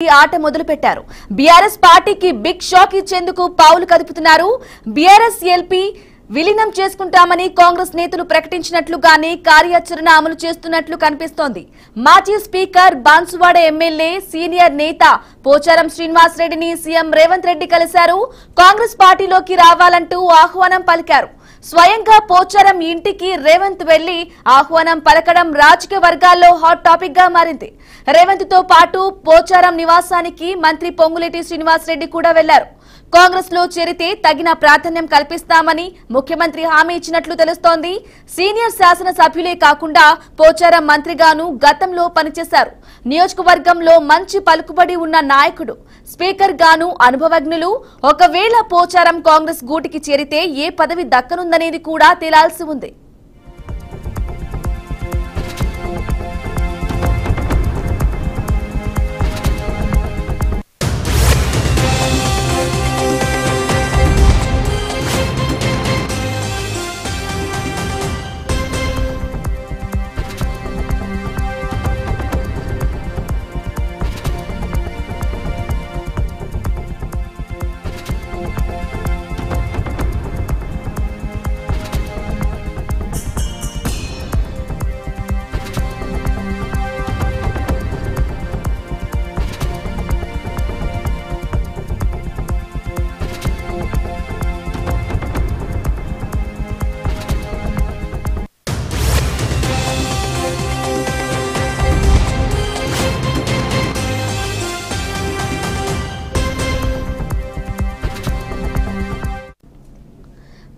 ఆట మొదలు పెట్టారు. బీఆర్ఎస్ పార్టీకి బిగ్ షాక్ ఇచ్చేందుకు పావులు కదుపుతున్నారు. బీఆర్ఎస్ ఎల్పీ విలీనం చేసుకుంటామని కాంగ్రెస్ నేతలు ప్రకటించినట్లుగానే కార్యాచరణ అమలు చేస్తున్నట్లు కనిపిస్తోంది. మాజీ స్పీకర్ బాన్సువాడ ఎమ్మెల్యే సీనియర్ నేత పోచారం శ్రీనివాస్ రెడ్డిని సీఎం రేవంత్ రెడ్డి కలిశారు. కాంగ్రెస్ పార్టీలోకి రావాలంటూ ఆహ్వానం పలికారు. స్వయంగా పోచారం ఇంటికి రేవంత్ వెళ్లి ఆహ్వానం పలకడం రాజకీయ వర్గాల్లో హాట్ టాపిక్ గా మారింది. రేవంత్ తో పాటు పోచారం నివాసానికి మంత్రి పొంగులేటి శ్రీనివాస్ రెడ్డి కూడా వెళ్లారు. కాంగ్రెస్ లో చేరితే తగిన ప్రాధాన్యం కల్పిస్తామని ముఖ్యమంత్రి హామీ ఇచ్చినట్లు తెలుస్తోంది. సీనియర్ శాసన సభ్యులే కాకుండా పోచారం మంత్రిగాను గతంలో పనిచేశారు. నియోజకవర్గంలో మంచి పలుకుబడి ఉన్న నాయకుడు, స్పీకర్ గాను అనుభవజ్ఞులు. ఒకవేళ పోచారం కాంగ్రెస్ గూటికి చేరితే ఏ పదవి దక్కనుందనేది కూడా తేలాల్సి ఉంది.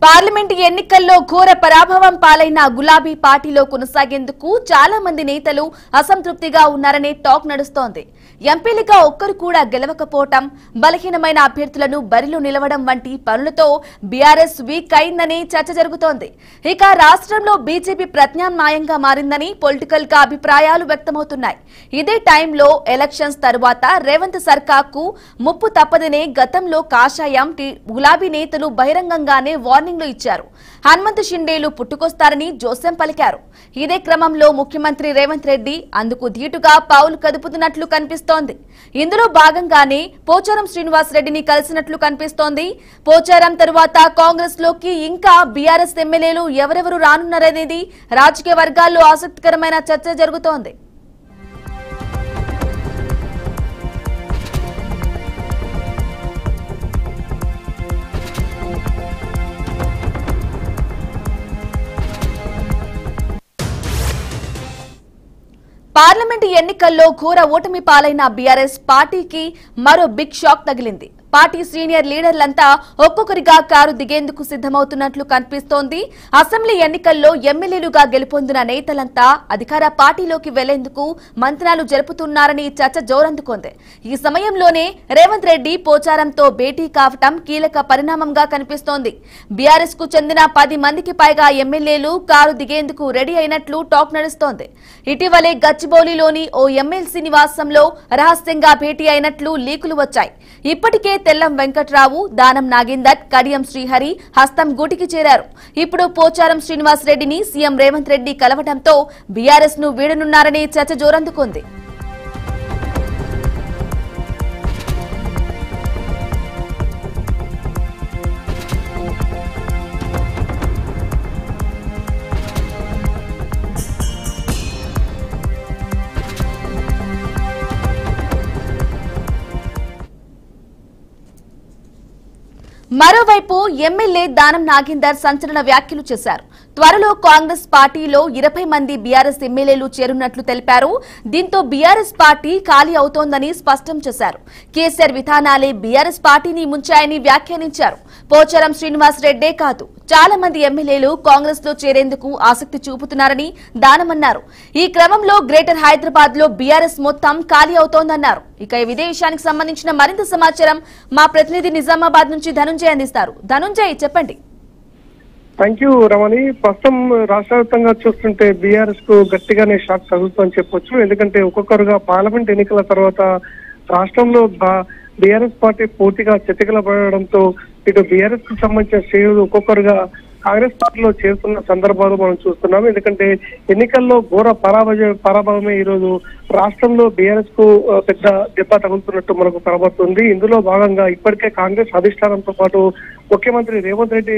పార్లమెంట్ ఎన్నికల్లో ఘోర పరాభవం పాలైన గులాబీ పార్టీలో కొనసాగేందుకు చాలా మంది నేతలు అసంతృప్తిగా ఉన్నారనే టాక్ నడుస్తోంది. ఎంపీలుగా ఒక్కరు కూడా గెలవకపోవటం, బలహీనమైన అభ్యర్థులను బరిలో నిలవడం వంటి పనులతో బీఆర్ఎస్ వీక్ అయిందని చర్చ జరుగుతోంది. ఇక రాష్ట్రంలో బీజేపీ ప్రత్యామ్నాయంగా మారిందని పొలిటికల్ గా అభిప్రాయాలు వ్యక్తమవుతున్నాయి. ఇదే టైంలో ఎలక్షన్స్ తరువాత రేవంత్ సర్కార్కు ముప్పు తప్పదనే గతంలో కాషాయం గులాబీ నేతలు బహిరంగంగానే వార్నింగ్లు ఇచ్చారు. హనుమంత్ షిండేలు పుట్టుకొస్తారని జోస్యం పలికారు. ఇదే క్రమంలో ముఖ్యమంత్రి రేవంత్ రెడ్డి అందుకు ధీటుగా పావులు కదుపుతున్నట్లు కనిపిస్తోంది. ఇందులో భాగంగానే పోచారం శ్రీనివాస్ రెడ్డిని కలిసినట్లు కనిపిస్తోంది. పోచారం తరువాత కాంగ్రెస్ లోకి ఇంకా బీఆర్ఎస్ ఎమ్మెల్యేలు ఎవరెవరు రానున్నారనేది రాజకీయ వర్గాల్లో ఆసక్తికరమైన చర్చ జరుగుతోంది. పార్లమెంటు ఎన్నికల్లో ఘోర ఓటమి పాలైన బీఆర్ఎస్ పార్టీకి మరో బిగ్ షాక్ తగిలింది. పార్టీ సీనియర్ లీడర్లంతా ఒక్కొక్కరిగా కారు దిగేందుకు సిద్దమవుతున్నట్లు కనిపిస్తోంది. అసెంబ్లీ ఎన్నికల్లో ఎమ్మెల్యేలుగా గెలుపొందిన నేతలంతా అధికార పార్టీలోకి వెళ్లేందుకు మంత్రాలు జరుపుతున్నారని చర్చ జోరందుకుంది. ఈ సమయంలోనే రేవంత్ రెడ్డి పోచారంతో భేటీ కావటం కీలక పరిణామంగా కనిపిస్తోంది. బీఆర్ఎస్ కు చెందిన 10 మందికి పైగా ఎమ్మెల్యేలు కారు దిగేందుకు రెడీ అయినట్లు టాక్ నడుస్తోంది. ఇటీవలే గచ్చిబౌలిలోని ఓ ఎమ్మెల్సీ నివాసంలో రహస్యంగా భేటీ అయినట్లు లీకులు వచ్చాయి. ఇప్పటికే తెల్లం వెంకట్రావు, దానం నాగేందర్, కడియం శ్రీహరి హస్తం గూటికి చేరారు. ఇప్పుడు పోచారం శ్రీనివాస్ రెడ్డిని సీఎం రేవంత్ రెడ్డి కలవడంతో బీఆర్ఎస్ ను వీడనున్నారనే చర్చ జోరందుకుంది. మరోవైపు ఎమ్మెల్యే దానం నాగేందర్ సంచలన వ్యాఖ్యలు చేశారు. త్వరలో కాంగ్రెస్ పార్టీలో 20 మంది బీఆర్ఎస్ ఎమ్మెల్యేలు చేరున్నట్లు తెలిపారు. దీంతో బీఆర్ఎస్ పార్టీ ఖాళీ అవుతోందని స్పష్టం చేశారు. కేసీఆర్ విధానాలే బీఆర్ఎస్ పార్టీని ముంచాయని వ్యాఖ్యానించారు. పోచారం శ్రీనివాస్ రెడ్డే కాదు, చాలా మంది ఎమ్మెల్యేలు కాంగ్రెస్ లో చేరేందుకు ఆసక్తి చూపుతున్నారని దానమన్నారు. ఈ క్రమంలో గ్రేటర్ హైదరాబాద్ లో బీఆర్ఎస్ మొత్తం ఖాళీ అవుతోందన్నారు. ఇక ఇదే విషయానికి సంబంధించిన మరింత సమాచారం మా ప్రతినిధి నిజామాబాద్ నుంచి ధనుంజయ్ అందిస్తారు. ధనుంజయ్, చెప్పండి. థ్యాంక్ యూ రమణి. ప్రస్తుతం రాష్ట్ర వ్యాప్తంగా చూస్తుంటే బీఆర్ఎస్ కు గట్టిగానే షాక్ తగులుతుందని చెప్పొచ్చు. ఎందుకంటే ఒక్కొక్కరుగా పార్లమెంట్ ఎన్నికల తర్వాత రాష్ట్రంలో బీఆర్ఎస్ పార్టీ పూర్తిగా చతికిలబడడంతో ఇటు బీఆర్ఎస్ కు సంబంధించిన శ్రేణులు ఒక్కొక్కరుగా కాంగ్రెస్ పార్టీలో చేరుతున్న సందర్భాలు మనం చూస్తున్నాం. ఎందుకంటే ఎన్నికల్లో ఘోర పరాభవమే ఈ రోజు రాష్ట్రంలో బీఆర్ఎస్ కు పెద్ద దెబ్బ తగులుతున్నట్టు మనకు కనబడుతుంది. ఇందులో భాగంగా ఇప్పటికే కాంగ్రెస్ అధిష్టానంతో పాటు ముఖ్యమంత్రి రేవంత్ రెడ్డి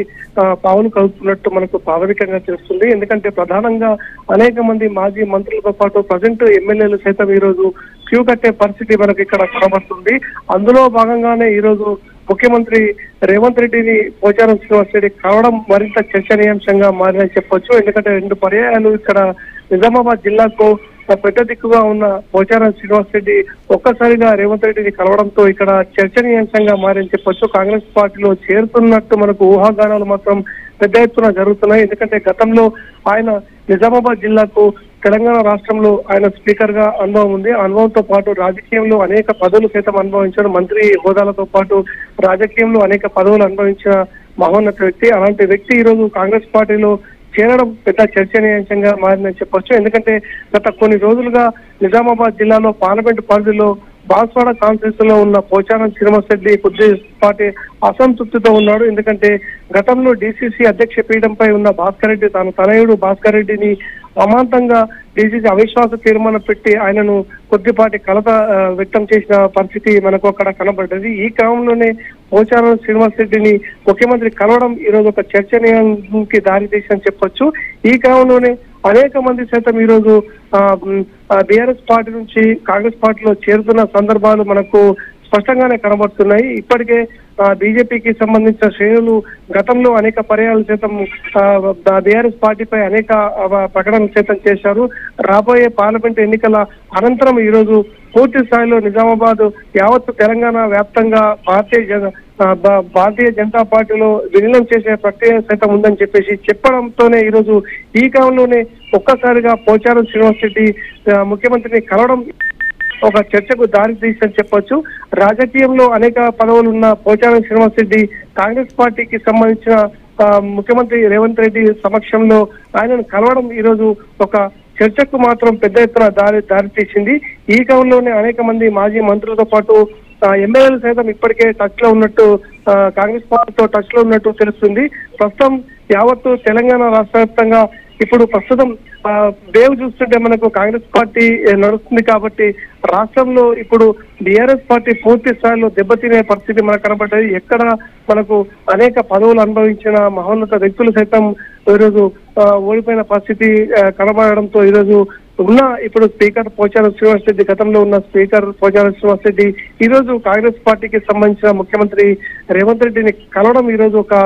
పావులు కలుపుతున్నట్టు మనకు ప్రాథమికంగా తెలుస్తుంది. ఎందుకంటే ప్రధానంగా అనేక మంది మాజీ మంత్రులతో పాటు ప్రజెంట్ ఎమ్మెల్యేలు సైతం ఈ రోజు క్యూ కట్టే పరిస్థితి మనకు ఇక్కడ కనబడుతుంది. అందులో భాగంగానే ఈ రోజు ముఖ్యమంత్రి రేవంత్ రెడ్డిని పోచారం శ్రీనివాస్ రెడ్డి కలవడం మరింత చర్చనీయాంశంగా మారిందని చెప్పొచ్చు. ఎందుకంటే 2 పర్యాయాలు ఇక్కడ నిజామాబాద్ జిల్లాకు పెద్ద దిక్కుగా ఉన్న పోచారం శ్రీనివాస్ రెడ్డి ఒక్కసారిగా రేవంత్ రెడ్డిని కలవడంతో ఇక్కడ చర్చనీయాంశంగా మారని చెప్పొచ్చు. కాంగ్రెస్ పార్టీలో చేరుతున్నట్టు మనకు ఊహాగానాలు మాత్రం పెద్ద ఎత్తున జరుగుతున్నాయి. ఎందుకంటే గతంలో ఆయన నిజామాబాద్ జిల్లాకు తెలంగాణ రాష్ట్రంలో ఆయన స్పీకర్ గా అనుభవం ఉంది. అనుభవంతో పాటు రాజకీయంలో అనేక పదవులు సైతం అనుభవించాడు. మంత్రి హోదాలతో పాటు రాజకీయంలో అనేక పదవులు అనుభవించిన మహోన్నత వ్యక్తి. అలాంటి వ్యక్తి ఈ రోజు కాంగ్రెస్ పార్టీలో చేరడం పెద్ద చర్చనీయాంశంగా మారిందని చెప్పొచ్చు. ఎందుకంటే గత కొన్ని రోజులుగా నిజామాబాద్ జిల్లాలో పార్లమెంటు పరిధిలో బాన్స్వాడ కాన్ఫరెన్స్ లో ఉన్న పోచారం శ్రీనివాస్ రెడ్డి కొద్దిపాటి అసంతృప్తితో ఉన్నాడు. ఎందుకంటే గతంలో డీసీసీ అధ్యక్ష పీఠంపై ఉన్న భాస్కర్ రెడ్డి తన తనయుడు భాస్కర్ రెడ్డిని అమాంతంగా డీసీసీ అవిశ్వాస తీర్మానం పెట్టి ఆయనను కొద్దిపాటి కలత వ్యక్తం చేసిన పరిస్థితి మనకు అక్కడ కనబడ్డది. ఈ క్రమంలోనే పోచారం శ్రీనివాస్ రెడ్డిని ముఖ్యమంత్రి కలవడం ఈ రోజు ఒక చర్చనీయానికి దారితీసని చెప్పొచ్చు. ఈ క్రమంలోనే అనేక మంది సైతం ఈ రోజు బీఆర్ఎస్ పార్టీ నుంచి కాంగ్రెస్ పార్టీలో చేరుతున్న సందర్భాలు మనకు స్పష్టంగానే కనబడుతున్నాయి. ఇప్పటికే బీజేపీకి సంబంధించిన శ్రేణులు గతంలో అనేక పర్యాలు సైతం బీఆర్ఎస్ పార్టీపై అనేక ప్రకటనలు సైతం చేశారు. రాబోయే పార్లమెంట్ ఎన్నికల అనంతరం ఈ రోజు పూర్తి స్థాయిలో నిజామాబాద్ యావత్ తెలంగాణ వ్యాప్తంగా భారతీయ జనతా పార్టీలో విలీనం చేసే ప్రక్రియ సైతం ఉందని చెప్పేసి చెప్పడంతోనే ఈ రోజు ఈ కాలంలోనే ఒక్కసారిగా పోచారం శ్రీనివాస్ రెడ్డి ముఖ్యమంత్రిని కలవడం ఒక చర్చకు దారి తీసని చెప్పొచ్చు. రాజకీయంలో అనేక పదవులు ఉన్న పోచారం శ్రీనివాస్ రెడ్డి కాంగ్రెస్ పార్టీకి సంబంధించిన ముఖ్యమంత్రి రేవంత్ రెడ్డి సమక్షంలో ఆయనను కలవడం ఈ రోజు ఒక చర్చకు మాత్రం పెద్ద ఎత్తున దారి తీసింది. ఈ క్రమంలోనే అనేక మంది మాజీ మంత్రులతో పాటు ఎమ్మెల్యేలు సైతం ఇప్పటికే టచ్ లో ఉన్నట్టు కాంగ్రెస్ పార్టీతో టచ్ లో ఉన్నట్టు తెలుస్తుంది. ప్రస్తుతం యావత్తు తెలంగాణ రాష్ట్ర వ్యాప్తంగా ఇప్పుడు ప్రస్తుతం వేవ్ చూస్తుంటే మనకు కాంగ్రెస్ పార్టీ నడుస్తుంది కాబట్టి రాష్ట్రంలో ఇప్పుడు బీఆర్ఎస్ పార్టీ పూర్తి స్థాయిలో దెబ్బతినే పరిస్థితి మనకు కనబడ్డది. ఎక్కడ మనకు అనేక పదవులు అనుభవించిన మహోన్నత వ్యక్తులు సైతం ఈరోజు ఓడిపోయిన పరిస్థితి కనబడడంతో ఈరోజు ఉన్న ఇప్పుడు స్పీకర్ పోచారం శ్రీనివాస్ రెడ్డి గతంలో ఉన్న స్పీకర్ పోచారం శ్రీనివాస్ రెడ్డి ఈ రోజు కాంగ్రెస్ పార్టీకి సంబంధించిన ముఖ్యమంత్రి రేవంత్ రెడ్డిని కలవడం ఈ రోజు ఒక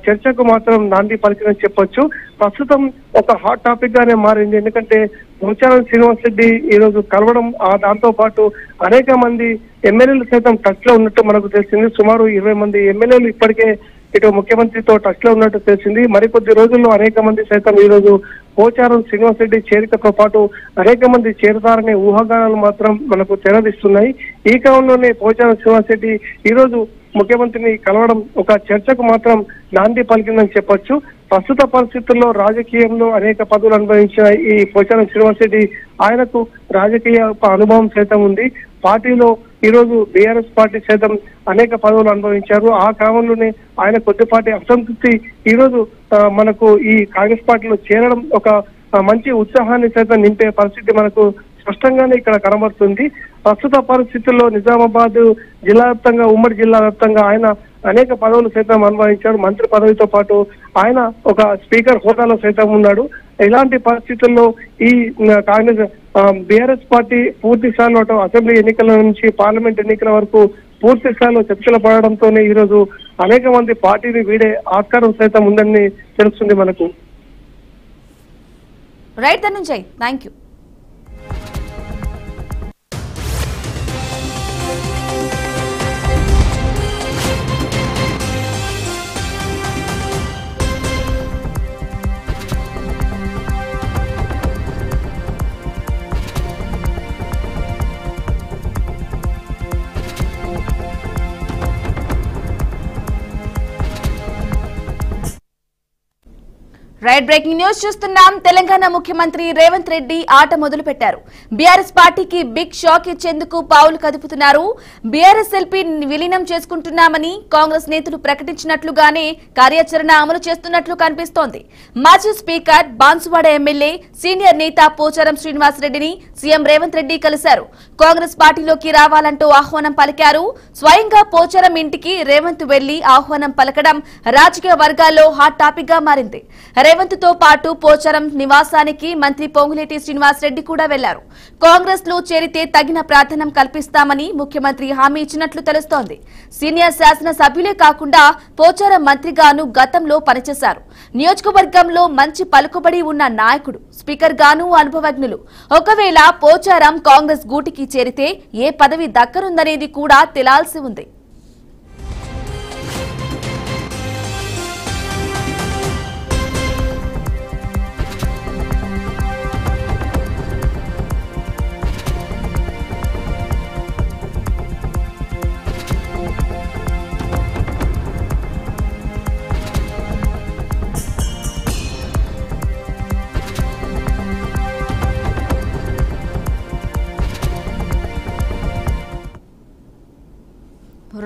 చర్చకు మాత్రం నాంది పలికినని చెప్పొచ్చు. ప్రస్తుతం ఒక హాట్ టాపిక్ గానే మారింది. ఎందుకంటే పోచారం శ్రీనివాస్ రెడ్డి ఈ రోజు కలవడం దాంతో పాటు అనేక మంది ఎమ్మెల్యేలు సైతం టచ్ లో ఉన్నట్టు మనకు తెలిసింది. సుమారు 20 మంది ఎమ్మెల్యేలు ఇప్పటికే ఇటు ముఖ్యమంత్రితో టచ్ లో ఉన్నట్టు తెలిసింది. మరికొద్ది రోజుల్లో అనేక మంది సైతం ఈ రోజు పోచారం శ్రీనివాస్ రెడ్డి చేరికతో పాటు అనేక మంది చేరుతారనే ఊహాగానాలు మాత్రం మనకు తెరదిస్తున్నాయి. ఈ క్రమంలోనే పోచారం శ్రీనివాస్ రెడ్డి ఈ రోజు ముఖ్యమంత్రిని కలవడం ఒక చర్చకు మాత్రం నాంది పలికిందని చెప్పొచ్చు. ప్రస్తుత పరిస్థితుల్లో రాజకీయంలో అనేక పదవులు అనుభవించిన ఈ పోచారం శ్రీనివాస్ రెడ్డి ఆయనకు రాజకీయ అనుభవం సైతం ఉంది. పార్టీలో ఈ రోజు బీఆర్ఎస్ పార్టీ సైతం అనేక పదవులు అనుభవించారు. ఆ క్రమంలోనే ఆయన కొద్దిపాటి అసంతృప్తి ఈ రోజు మనకు ఈ కాంగ్రెస్ పార్టీలో చేరడం ఒక మంచి ఉత్సాహాన్ని సైతం నింపే పరిస్థితి మనకు స్పష్టంగానే ఇక్కడ కనబడుతుంది. ప్రస్తుత పరిస్థితుల్లో నిజామాబాద్ జిల్లా వ్యాప్తంగా ఉమ్మడి జిల్లా వ్యాప్తంగా ఆయన అనేక పదవులు సైతం అనుభవించారు. మంత్రి పదవితో పాటు ఆయన ఒక స్పీకర్ హోదాలో సైతం ఉన్నాడు. ఇలాంటి పరిస్థితుల్లో ఈ కాంగ్రెస్ బీఆర్ఎస్ పార్టీ పూర్తి స్థాయిలో అసెంబ్లీ ఎన్నికల నుంచి పార్లమెంట్ ఎన్నికల వరకు పూర్తి స్థాయిలో చర్చలు పడడంతోనే ఈ రోజు అనేక మంది పార్టీని వీడే ఆస్కారం సైతం ఉందని తెలుస్తుంది మనకు. Right Dhananjay, thank you. Right breaking news చూస్తున్నాం. తెలంగాణ ముఖ్యమంత్రి రేవంత్ రెడ్డి ఆట మొదలు పెట్టారు. బీఆర్ఎస్ పార్టీకి బిగ్ షాక్ ఇచ్చేందుకు పావులు కదుపుతున్నారు. బీఆర్ఎస్ ఎల్పీ విలీనం చేసుకుంటున్నామని కాంగ్రెస్ నేతలు ప్రకటించినట్లుగానే కార్యాచరణ అమలు చేస్తున్నట్లు కనిపిస్తోంది. మాజీ స్పీకర్ బాన్సువాడ ఎమ్మెల్యే సీనియర్ నేత పోచారం శ్రీనివాసరెడ్డిని సీఎం రేవంత్ రెడ్డి కలిశారు. కాంగ్రెస్ పార్టీలోకి రావాలంటూ ఆహ్వానం పలికారు. స్వయంగా పోచారం ఇంటికి రేవంత్ వెళ్లి ఆహ్వానం పలకడం రాజకీయ వర్గాల్లో హాట్ టాపిక్ గా మారింది. రేవంత్ తో పాటు పోచారం నివాసానికి మంత్రి పొంగులేటి శ్రీనివాసరెడ్డి కూడా వెళ్లారు. కాంగ్రెస్ లో చేరితే తగిన ప్రాధాన్యం కల్పిస్తామని ముఖ్యమంత్రి హామీ ఇచ్చినట్లు తెలుస్తోంది. సీనియర్ శాసన సభ్యులే కాకుండా పోచారం మంత్రిగాను గతంలో పనిచేశారు. నియోజకవర్గంలో మంచి పలుకుబడి ఉన్న నాయకుడు, స్పీకర్ గాను అనుభవజ్ఞులు. ఒకవేళ పోచారం కాంగ్రెస్ గూటికి చేరితే ఏ పదవి దక్కనుందనేది కూడా తేలాల్సి ఉంది.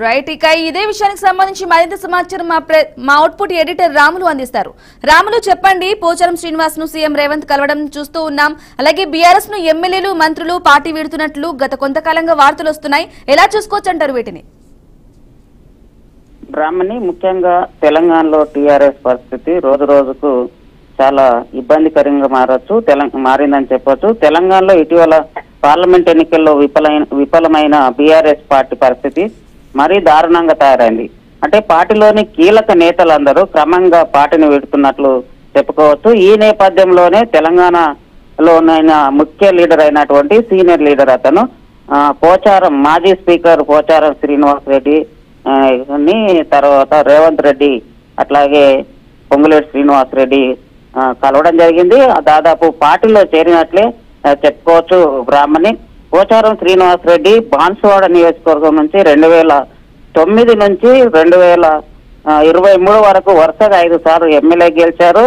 రైట్, ఇక ఇదే విషయానికి సంబంధించి మరింత సమాచారం మా అవుట్పుట్ ఎడిటర్ రాములు అందిస్తారు. రాములు, చెప్పండి. పోచారం శ్రీనివాస్ ను సీఎం రేవంత్ కలవడం చూస్తూ ఉన్నాం. అలాగే బీఆర్ఎస్ ను ఎమ్మెల్యేలు, మంత్రులు పార్టీ వీడుతున్నట్లు గత కొంతకాలంగా వార్తలు వస్తున్నాయి. ఎలా చూసుకోవచ్చు అంటారు వీటిని? బ్రాహ్మణి, ముఖ్యంగా తెలంగాణలో టీఆర్ఎస్ పరిస్థితి రోజు రోజుకు చాలా ఇబ్బందికరంగా మారిందని చెప్పొచ్చు. తెలంగాణలో ఇటీవల పార్లమెంట్ ఎన్నికల్లో విఫలమైన బీఆర్ఎస్ పార్టీ పరిస్థితి మరీ దారుణంగా తయారైంది. అంటే పార్టీలోని కీలక నేతలందరూ క్రమంగా పార్టీని వీడుతున్నట్లు చెప్పుకోవచ్చు. ఈ నేపథ్యంలోనే తెలంగాణలోనైన ముఖ్య లీడర్ అయినటువంటి సీనియర్ లీడర్ అతను పోచారం మాజీ స్పీకర్ పోచారం శ్రీనివాస్ రెడ్డి తర్వాత రేవంత్ రెడ్డి అట్లాగే పొంగులేటి శ్రీనివాస్ రెడ్డి కలవడం జరిగింది. దాదాపు పార్టీలో చేరినట్లే చెప్పుకోవచ్చు. బ్రాహ్మణి, పోచారం శ్రీనివాస్ రెడ్డి బాన్సువాడ నియోజకవర్గం నుంచి 2009 నుంచి 2023 వరకు వరుసగా 5 సార్లు ఎమ్మెల్యే గెలిచారు.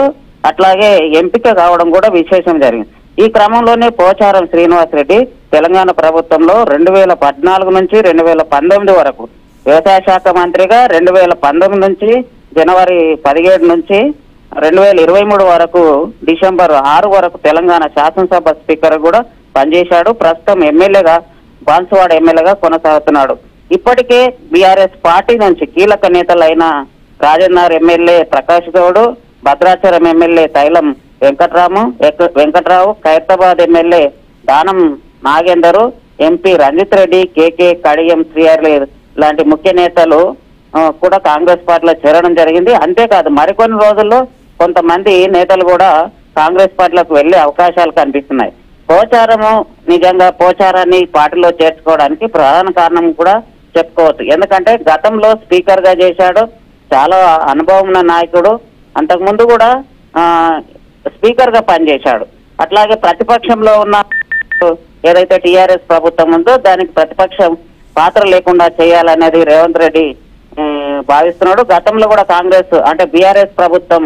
అట్లాగే ఎంపిక కావడం కూడా విశేషం జరిగింది. ఈ క్రమంలోనే పోచారం శ్రీనివాస్ రెడ్డి తెలంగాణ ప్రభుత్వంలో 2014 నుంచి 2019 వరకు వ్యవసాయ శాఖ మంత్రిగా, 2019 నుంచి జనవరి 17 నుంచి 2023 వరకు డిసెంబర్ 6 వరకు తెలంగాణ శాసనసభ స్పీకర్ కూడా పనిచేశాడు. ప్రస్తుతం ఎమ్మెల్యేగా బాన్సువాడ ఎమ్మెల్యేగా కొనసాగుతున్నాడు. ఇప్పటికే బీఆర్ఎస్ పార్టీ నుంచి కీలక నేతలైన రాజన్నర్ ఎమ్మెల్యే ప్రకాష్ గౌడ్, భద్రాచలం ఎమ్మెల్యే తైలం వెంకట్రావు, ఖైరతాబాద్ ఎమ్మెల్యే దానం నాగేందర్, ఎంపీ రంజిత్ రెడ్డి, కేకే కడియం శ్రీహరి లాంటి ముఖ్య నేతలు కూడా కాంగ్రెస్ పార్టీలో చేరడం జరిగింది. అంతేకాదు మరికొన్ని రోజుల్లో కొంతమంది నేతలు కూడా కాంగ్రెస్ పార్టీలోకి వెళ్లే అవకాశాలు కనిపిస్తున్నాయి. పోచారము నిజంగా పోచారాన్ని పార్టీలో చేర్చుకోవడానికి ప్రధాన కారణం కూడా చెప్పుకోవచ్చు. ఎందుకంటే గతంలో స్పీకర్ గా చేశాడు, చాలా అనుభవం ఉన్న నాయకుడు. అంతకుముందు కూడా స్పీకర్ గా పనిచేశాడు. అట్లాగే ప్రతిపక్షంలో ఉన్న ఏదైతే టీఆర్ఎస్ ప్రభుత్వం ఉందో దానికి ప్రతిపక్షం పాత్ర లేకుండా చేయాలనేది రేవంత్ రెడ్డి భావిస్తున్నాడు. గతంలో కూడా కాంగ్రెస్ అంటే బీఆర్ఎస్ ప్రభుత్వం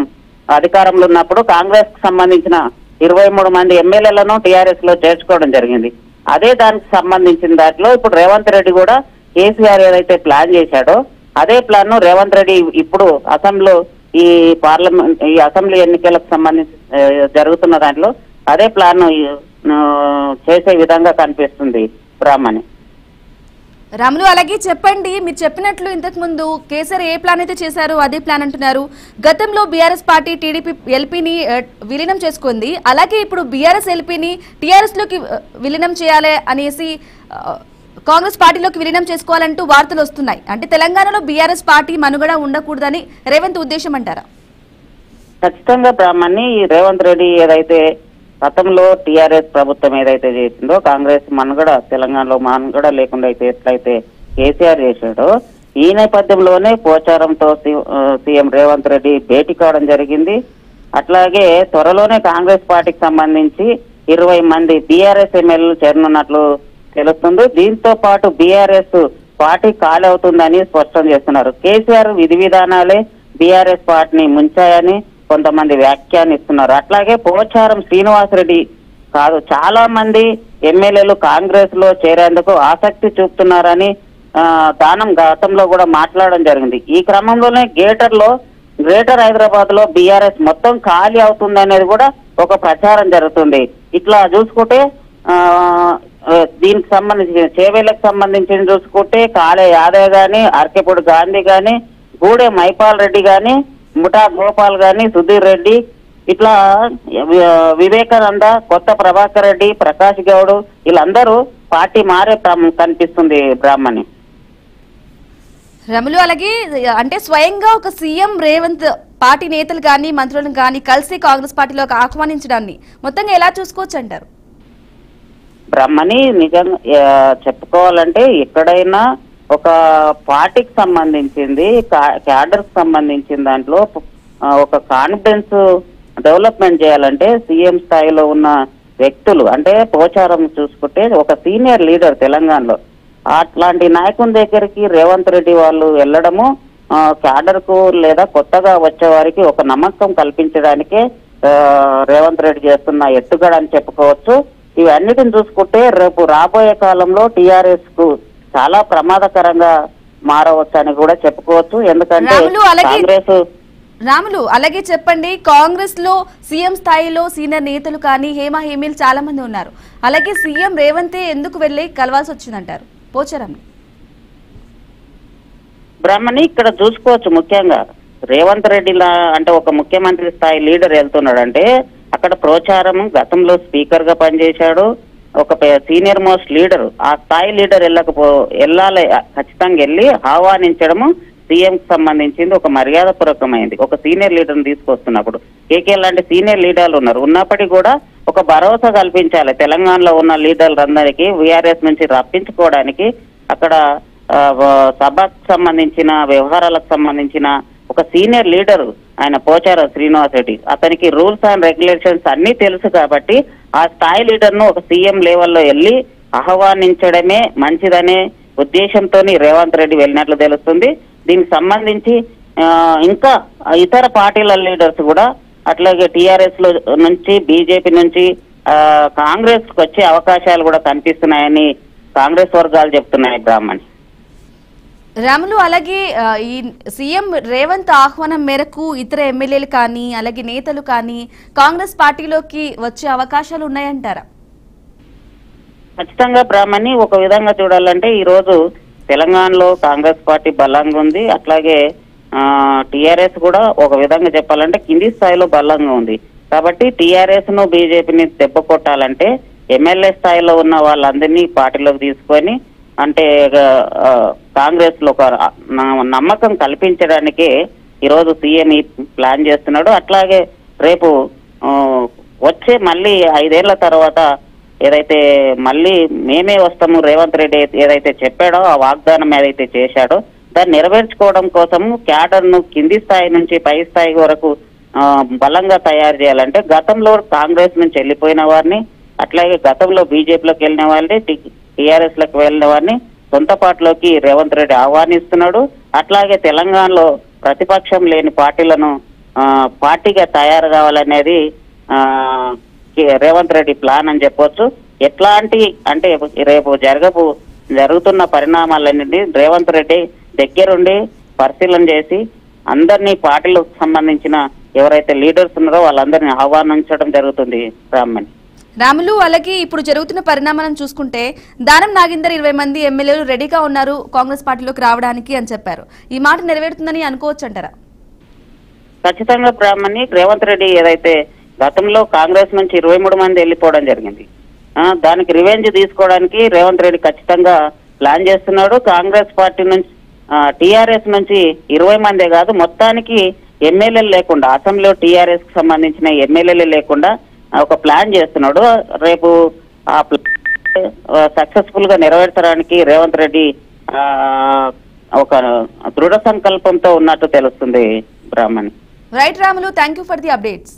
అధికారంలో ఉన్నప్పుడు కాంగ్రెస్ కు సంబంధించిన 23 మంది ఎమ్మెల్యేలను టీఆర్ఎస్ లో చేర్చుకోవడం జరిగింది. అదే దానికి సంబంధించిన దాంట్లో ఇప్పుడు రేవంత్ రెడ్డి కూడా కేసీఆర్ ఏదైతే ప్లాన్ చేశాడో అదే ప్లాన్ ను రేవంత్ రెడ్డి ఇప్పుడు ఈ అసెంబ్లీ ఎన్నికలకు సంబంధించి జరుగుతున్న దాంట్లో అదే ప్లాన్ ను చేసే విధంగా కనిపిస్తుంది. బ్రాహ్మణి, రాములు, అలాగే చెప్పండి. మీరు చెప్పినట్లు ఇంతకు ముందు కేసీఆర్ ఏ ప్లాన్ అయితే చేశారో అదే ప్లాన్ అంటున్నారు. గతంలో బీఆర్ఎస్ పార్టీ టీడీపీ ఎల్పీని విలీనం చేసుకుంది. అలాగే ఇప్పుడు బీఆర్ఎస్ ఎల్పీని టీఆర్ఎస్ లోకి విలీనం చేయాలి అనేసి కాంగ్రెస్ పార్టీలోకి విలీనం చేసుకోవాలంటూ వార్తలు వస్తున్నాయి. అంటే తెలంగాణలో బీఆర్ఎస్ పార్టీ మనుగడ ఉండకూడదని రేవంత్ ఉద్దేశం అంటారా? ఖచ్చితంగా బ్రాహ్మణి, రేవంత్ రెడ్డి ఏదైతే గతంలో టీఆర్ఎస్ ప్రభుత్వం ఏదైతే చేసిందో కాంగ్రెస్ మనుగడ తెలంగాణలో మనుగడ లేకుండా అయితే ఎట్లయితే కేసీఆర్ చేశాడో ఈ నేపథ్యంలోనే పోచారంతో సీఎం రేవంత్ రెడ్డి భేటీ కావడం జరిగింది. అట్లాగే త్వరలోనే కాంగ్రెస్ పార్టీకి సంబంధించి 20 మంది బీఆర్ఎస్ ఎమ్మెల్యేలు చేరనున్నట్లు తెలుస్తుంది. దీంతో పాటు బీఆర్ఎస్ పార్టీ ఖాళీ అవుతుందని స్పష్టం చేస్తున్నారు. కేసీఆర్ విధి విధానాలే బీఆర్ఎస్ పార్టీని ముంచాయని కొంతమంది వ్యాఖ్యానిస్తున్నారు. అట్లాగే పోచారం శ్రీనివాసరెడ్డి కాదు, చాలా మంది ఎమ్మెల్యేలు కాంగ్రెస్ లో చేరేందుకు ఆసక్తి చూపుతున్నారని దానం గతంలో కూడా మాట్లాడడం జరిగింది. ఈ క్రమంలోనే గ్రేటర్ హైదరాబాద్ లో బీఆర్ఎస్ మొత్తం ఖాళీ అవుతుంది అనేది కూడా ఒక ప్రచారం జరుగుతుంది. ఇట్లా చూసుకుంటే దీనికి సంబంధించి చేవేళ్లకు సంబంధించి చూసుకుంటే కాళే యాదవ్ గాని, అరకెపూడి గాంధీ గాని, గూడె మైపాల్ రెడ్డి గాని, ముఠా గోపాల్ గాని, సుధీర్ రెడ్డి, ఇట్లా వివేకానంద, కొత్త ప్రభాకర్ రెడ్డి, ప్రకాష్ గౌడ్ వీళ్ళందరూ పార్టీ మారే కనిపిస్తుంది బ్రాహ్మణి. రమలు, అలాగే అంటే స్వయంగా ఒక సీఎం రేవంత్ పార్టీ నేతలు కానీ మంత్రులను కానీ కలిసి కాంగ్రెస్ పార్టీలోకి ఆహ్వానించడాన్ని మొత్తంగా ఎలా చూసుకోవచ్చు అంటారు? బ్రహ్మని నిజంగా చెప్పుకోవాలంటే ఎక్కడైనా ఒక పార్టీకి సంబంధించింది క్యాడర్ కి సంబంధించిన దాంట్లో ఒక కాన్ఫిడెన్స్ డెవలప్మెంట్ చేయాలంటే సీఎం స్థాయిలో ఉన్న వ్యక్తులు, అంటే పోచారం చూసుకుంటే ఒక సీనియర్ లీడర్ తెలంగాణలో, అట్లాంటి నాయకుని దగ్గరికి రేవంత్ రెడ్డి వాళ్ళు వెళ్ళడము క్యాడర్ కు లేదా కొత్తగా వచ్చే వారికి ఒక నమ్మకం కల్పించడానికే రేవంత్ రెడ్డి చేస్తున్న ఎత్తుగడ అని చెప్పుకోవచ్చు. ఇవన్నిటిని చూసుకుంటే రేపు రాబోయే కాలంలో టీఆర్ఎస్ కు చాలా ప్రమాదకరంగా మారవచ్చు అని కూడా చెప్పుకోవచ్చు. ఎందుకంటే కాంగ్రెస్ రాములు, అలాగే చెప్పండి, కాంగ్రెస్ లో సీఎం స్థాయిలో సీనియర్ నేతలు కానీ హేమా హేమీలు చాలా మంది ఉన్నారు. అలాగే సీఎం రేవంతే ఎందుకు వెళ్ళి కలవాల్సి వచ్చిందంటారు పోచారం? బ్రహ్మని ఇక్కడ చూసుకోవచ్చు, ముఖ్యంగా రేవంత్ రెడ్డిలా అంటే ఒక ముఖ్యమంత్రి స్థాయి లీడర్ వెళ్తున్నాడు అంటే అక్కడ ప్రోచారం గతంలో స్పీకర్ గా పనిచేశాడు, ఒక సీనియర్ మోస్ట్ లీడర్, ఆ స్థాయి లీడర్ వెళ్ళాలి, ఖచ్చితంగా వెళ్ళి ఆహ్వానించడము సీఎం కి సంబంధించింది ఒక మర్యాదపూర్వకమైంది. ఒక సీనియర్ లీడర్ ని తీసుకొస్తున్నప్పుడు కేకే లాంటి సీనియర్ లీడర్లు ఉన్నారు, ఉన్నప్పటికీ కూడా ఒక భరోసా కల్పించాలి తెలంగాణలో ఉన్న లీడర్లందరికీ వీఆర్ఎస్ నుంచి రప్పించుకోవడానికి. అక్కడ సభకు సంబంధించిన వ్యవహారాలకు సంబంధించిన ఒక సీనియర్ లీడర్ ఆయన పోచారం శ్రీనివాస్ రెడ్డి, అతనికి రూల్స్ అండ్ రెగ్యులేషన్స్ అన్ని తెలుసు కాబట్టి ఆ స్థాయి లీడర్ ను ఒక సీఎం లెవెల్లో వెళ్ళి ఆహ్వానించడమే మంచిదనే ఉద్దేశంతో రేవంత్ రెడ్డి వెళ్ళినట్లు తెలుస్తుంది. దీనికి సంబంధించి ఇంకా ఇతర పార్టీల లీడర్స్ కూడా అట్లాగే టీఆర్ఎస్ లో నుంచి బీజేపీ నుంచి కాంగ్రెస్ కు వచ్చే అవకాశాలు కూడా కనిపిస్తున్నాయని కాంగ్రెస్ వర్గాలు చెప్తున్నాయి బ్రాహ్మణి. రాములు, అలాగే ఈ సీఎం రేవంత్ ఆహ్వానం మేరకు ఇతర ఎమ్మెల్యేలు కానీ అలాగే నేతలు కానీ కాంగ్రెస్ పార్టీలోకి వచ్చే అవకాశాలు ఉన్నాయంటారా? ఖచ్చితంగా బ్రాహ్మణి, ఒక విధంగా చూడాలంటే ఈ రోజు తెలంగాణలో కాంగ్రెస్ పార్టీ బలంగా ఉంది, అట్లాగే టీఆర్ఎస్ కూడా ఒక విధంగా చెప్పాలంటే కింది స్థాయిలో బలంగా ఉంది. కాబట్టి టీఆర్ఎస్ ను బీజేపీని దెబ్బ కొట్టాలంటే ఎమ్మెల్యే స్థాయిలో ఉన్న వాళ్ళందరినీ పార్టీలోకి తీసుకొని అంటే కాంగ్రెస్ లో ఒక నమ్మకం కల్పించడానికే ఈరోజు సీఎం ప్లాన్ చేస్తున్నాడు. అట్లాగే రేపు వచ్చే మళ్ళీ 5 ఏళ్ల తర్వాత ఏదైతే మళ్ళీ మేమే వస్తాము రేవంత్ రెడ్డి ఏదైతే చెప్పాడో ఆ వాగ్దానం ఏదైతే చేశాడో దాన్ని నెరవేర్చుకోవడం కోసము క్యాడర్ ను కింది స్థాయి నుంచి పై స్థాయి వరకు బలంగా తయారు చేయాలంటే గతంలో కాంగ్రెస్ నుంచి వెళ్ళిపోయిన వారిని, అట్లాగే గతంలో బీజేపీలోకి వెళ్ళిన వాళ్ళని, టీఆర్ఎస్ లకు వెళ్ళిన వారిని సొంత పార్టీలోకి రేవంత్ రెడ్డి ఆహ్వానిస్తున్నాడు. అట్లాగే తెలంగాణలో ప్రతిపక్షం లేని పార్టీలను పార్టీగా తయారు కావాలనేది రేవంత్ రెడ్డి ప్లాన్ అని చెప్పొచ్చు. ఎట్లాంటి అంటే రేపు జరుగుతున్న పరిణామాలన్నింటినీ రేవంత్ రెడ్డి దగ్గరుండి పరిశీలన చేసి అందరినీ పార్టీలకు సంబంధించిన ఎవరైతే లీడర్స్ ఉన్నారో వాళ్ళందరినీ ఆహ్వానించడం జరుగుతుంది బ్రాహ్మణి. రాములు, అలాగే ఇప్పుడు జరుగుతున్న పరిణామాలను చూసుకుంటే దానం నాగేందర్ 20 మంది ఎమ్మెల్యేలు రెడీగా ఉన్నారు కాంగ్రెస్ పార్టీలోకి రావడానికి అని చెప్పారు. ఈ మాట నెరవేరుతుందని అనుకోవచ్చు అంటారా? ఖచ్చితంగా బ్రాహ్మణి, రేవంత్ రెడ్డి ఏదైతే గతంలో కాంగ్రెస్ నుంచి 23 మంది వెళ్ళిపోవడం జరిగింది, దానికి రివెంజ్ తీసుకోవడానికి రేవంత్ రెడ్డి ఖచ్చితంగా ప్లాన్ చేస్తున్నాడు. కాంగ్రెస్ పార్టీ నుంచి టీఆర్ఎస్ నుంచి 20 మందే కాదు మొత్తానికి ఎమ్మెల్యేలు లేకుండా అసెంబ్లీలో టీఆర్ఎస్ కి సంబంధించిన ఎమ్మెల్యేలు లేకుండా ఒక ప్లాన్ చేస్తున్నాడు. రేపు ఆ సక్సెస్ఫుల్ గా నెరవేర్చడానికి రేవంత్ రెడ్డి ఒక దృఢ సంకల్పంతో ఉన్నట్టు తెలుస్తుంది Brahmani. Right Ramulu, thank you for the updates.